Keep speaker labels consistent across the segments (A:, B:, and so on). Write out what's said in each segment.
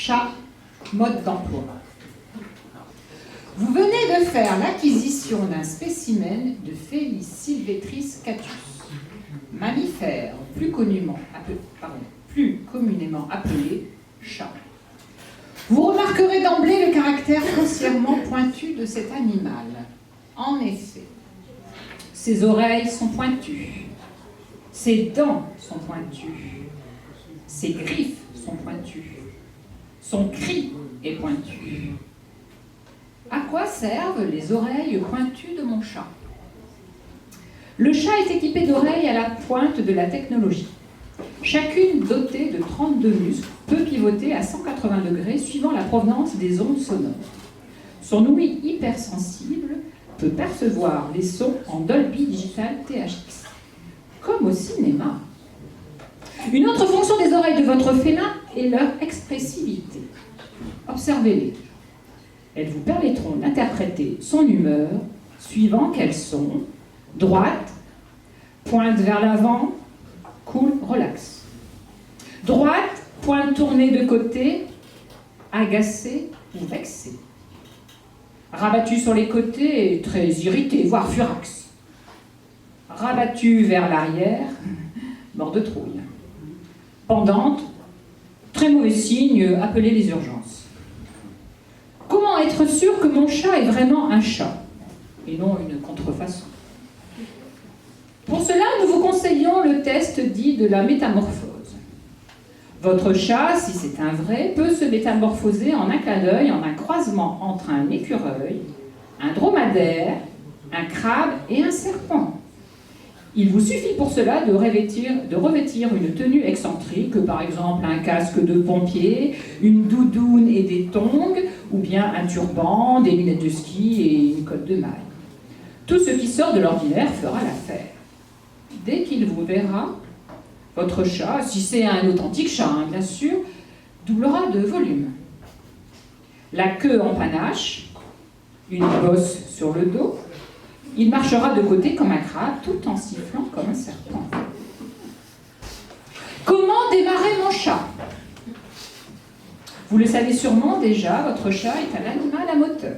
A: Chat, mode d'emploi. Vous venez de faire l'acquisition d'un spécimen de Felis sylvestris catus, mammifère plus communément appelé chat. Vous remarquerez d'emblée le caractère grossièrement pointu de cet animal. En effet, ses oreilles sont pointues, ses dents sont pointues, ses griffes sont pointues, son cri est pointu. À quoi servent les oreilles pointues de mon chat? Le chat est équipé d'oreilles à la pointe de la technologie. Chacune dotée de 32 muscles peut pivoter à 180 degrés suivant la provenance des ondes sonores. Son ouïe hypersensible peut percevoir les sons en Dolby Digital THX, comme au cinéma. Une autre fonction des oreilles de votre félin est leur expressivité. Observez-les. Elles vous permettront d'interpréter son humeur suivant qu'elles sont droite, pointe vers l'avant, cool, relax. Droite, pointe tournée de côté, agacée ou vexée. Rabattue sur les côtés, très irritée, voire furax. Rabattue vers l'arrière, mort de trouille. Pendante, très mauvais signe, appelez les urgences. Comment être sûr que mon chat est vraiment un chat et non une contrefaçon? Pour cela, nous vous conseillons le test dit de la métamorphose. Votre chat, si c'est un vrai, peut se métamorphoser en un clin d'œil, en un croisement entre un écureuil, un dromadaire, un crabe et un serpent. Il vous suffit pour cela de revêtir une tenue excentrique, par exemple un casque de pompier, une doudoune et des tongs, ou bien un turban, des lunettes de ski et une cotte de maille. Tout ce qui sort de l'ordinaire fera l'affaire. Dès qu'il vous verra, votre chat, si c'est un authentique chat, bien sûr, doublera de volume. La queue en panache, une bosse sur le dos, il marchera de côté comme un crabe, tout en sifflant comme un serpent. Comment démarrer mon chat? Vous le savez sûrement déjà, votre chat est un animal à moteur.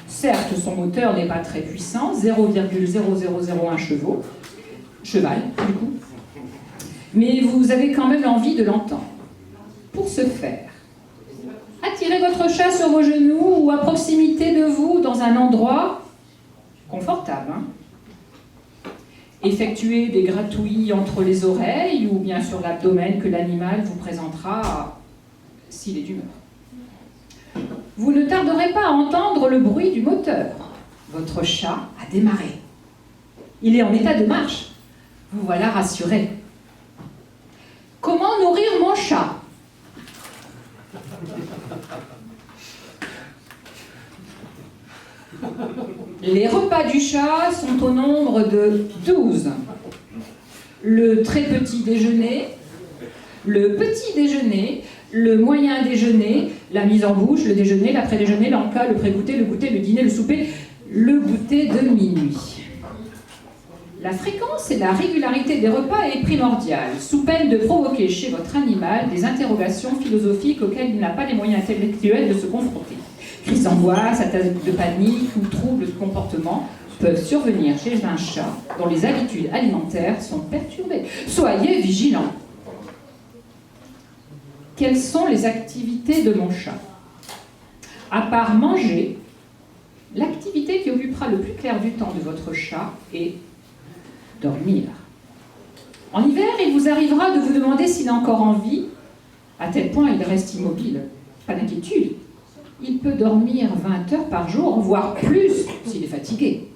A: Certes, son moteur n'est pas très puissant, 0,0001 cheval, du coup. Mais vous avez quand même envie de l'entendre. Pour ce faire, attirez votre chat sur vos genoux ou à proximité de vous dans un endroit confortable. Effectuez des gratouillis entre les oreilles ou bien sur l'abdomen que l'animal vous présentera s'il est d'humeur. Vous ne tarderez pas à entendre le bruit du moteur. Votre chat a démarré. Il est en état de marche. Vous voilà rassuré. Comment nourrir mon chat? Les repas du chat sont au nombre de 12. Le très petit déjeuner, le petit déjeuner, le moyen déjeuner, la mise en bouche, le déjeuner, l'après-déjeuner, l'encas, le pré-goûter, le goûter, le dîner, le souper, le goûter de minuit. La fréquence et la régularité des repas est primordiale, sous peine de provoquer chez votre animal des interrogations philosophiques auxquelles il n'a pas les moyens intellectuels de se confronter. Crises d'angoisse, attaques de panique ou troubles de comportement peuvent survenir chez un chat dont les habitudes alimentaires sont perturbées. Soyez vigilants. Quelles sont les activités de mon chat? À part manger, l'activité qui occupera le plus clair du temps de votre chat est dormir. En hiver, il vous arrivera de vous demander s'il a encore envie, à tel point il reste immobile. Pas d'inquiétude, il peut dormir 20 heures par jour, voire plus s'il est fatigué.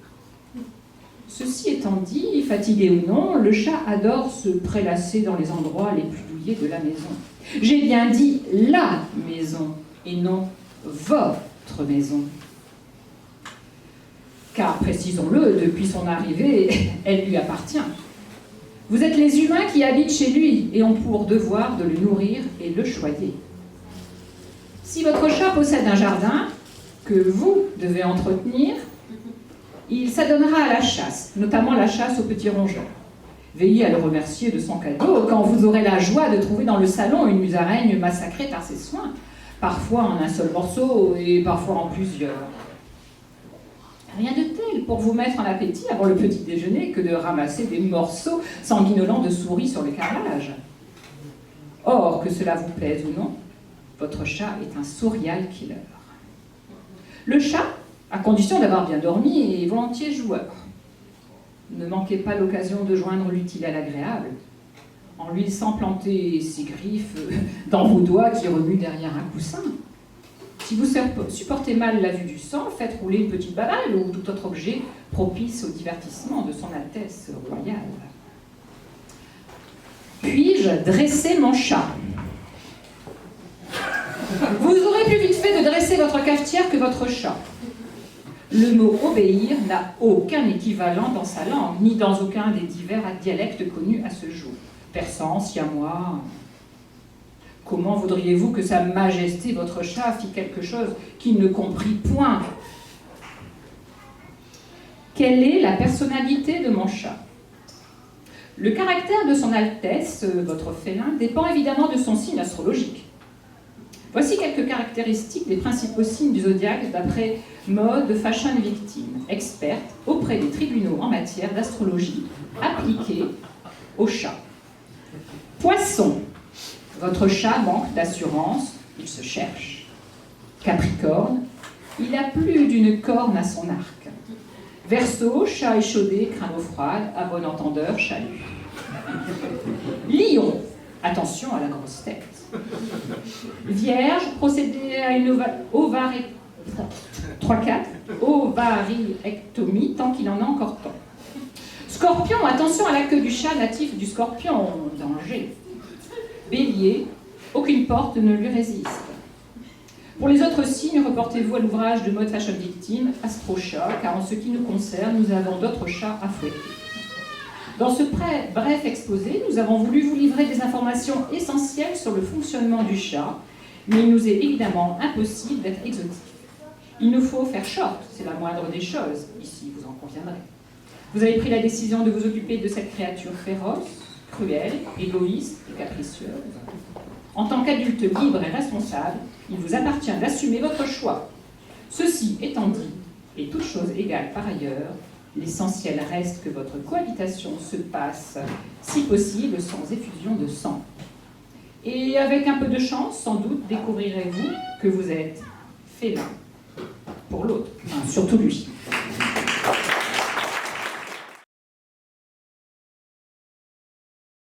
A: Ceci étant dit, fatigué ou non, le chat adore se prélasser dans les endroits les plus douillets de la maison. J'ai bien dit la maison et non votre maison. Car, précisons-le, depuis son arrivée, elle lui appartient. Vous êtes les humains qui habitent chez lui et ont pour devoir de le nourrir et le choyer. Si votre chat possède un jardin que vous devez entretenir, il s'adonnera à la chasse, notamment la chasse aux petits rongeurs. Veillez à le remercier de son cadeau quand vous aurez la joie de trouver dans le salon une musaraigne massacrée par ses soins. parfois en un seul morceau et parfois en plusieurs. Rien de tel pour vous mettre en appétit avant le petit déjeuner que de ramasser des morceaux sanguinolents de souris sur le carrelage. Or, que cela vous plaise ou non, votre chat est un serial killer. Le chat, à condition d'avoir bien dormi, est volontiers joueur. Ne manquez pas l'occasion de joindre l'utile à l'agréable, en lui laissant planter ses griffes dans vos doigts qui remuent derrière un coussin. Si vous supportez mal la vue du sang, faites rouler une petite babale ou tout autre objet propice au divertissement de son Altesse royale. Puis-je dresser mon chat? Vous aurez plus vite fait de dresser votre cafetière que votre chat. Le mot « obéir » n'a aucun équivalent dans sa langue, ni dans aucun des divers dialectes connus à ce jour. Persan, siamois. Comment voudriez-vous que Sa Majesté, votre chat, fît quelque chose qu'il ne comprit point? Quelle est la personnalité de mon chat? Le caractère de son Altesse, votre félin, dépend évidemment de son signe astrologique. Voici quelques caractéristiques des principaux signes du zodiaque d'après Maud Fashion Victime, experte auprès des tribunaux en matière d'astrologie appliquée au chat. Poisson, votre chat manque d'assurance, il se cherche. Capricorne, il a plus d'une corne à son arc. Verseau, chat échaudé, craint l'eau froide, à bon entendeur, chalut. Lion, attention à la grosse tête. Vierge, procédez à une ovariectomie tant qu'il en a encore temps. Scorpion, attention à la queue du chat natif du scorpion, danger. Bélier, aucune porte ne lui résiste. Pour les autres signes, reportez-vous à l'ouvrage de Maud Fashion Victime, Astro-Chat, car en ce qui nous concerne, nous avons d'autres chats à fouetter. Dans ce bref exposé, nous avons voulu vous livrer des informations essentielles sur le fonctionnement du chat, mais il nous est évidemment impossible d'être exhaustif. Il nous faut faire short, c'est la moindre des choses, ici vous en conviendrez. Vous avez pris la décision de vous occuper de cette créature féroce, cruelle, égoïste et capricieuse. En tant qu'adulte libre et responsable, il vous appartient d'assumer votre choix. Ceci étant dit, et toute chose égale par ailleurs, l'essentiel reste que votre cohabitation se passe, si possible, sans effusion de sang. Et avec un peu de chance, sans doute, découvrirez-vous que vous êtes félin pour l'autre, enfin, surtout lui.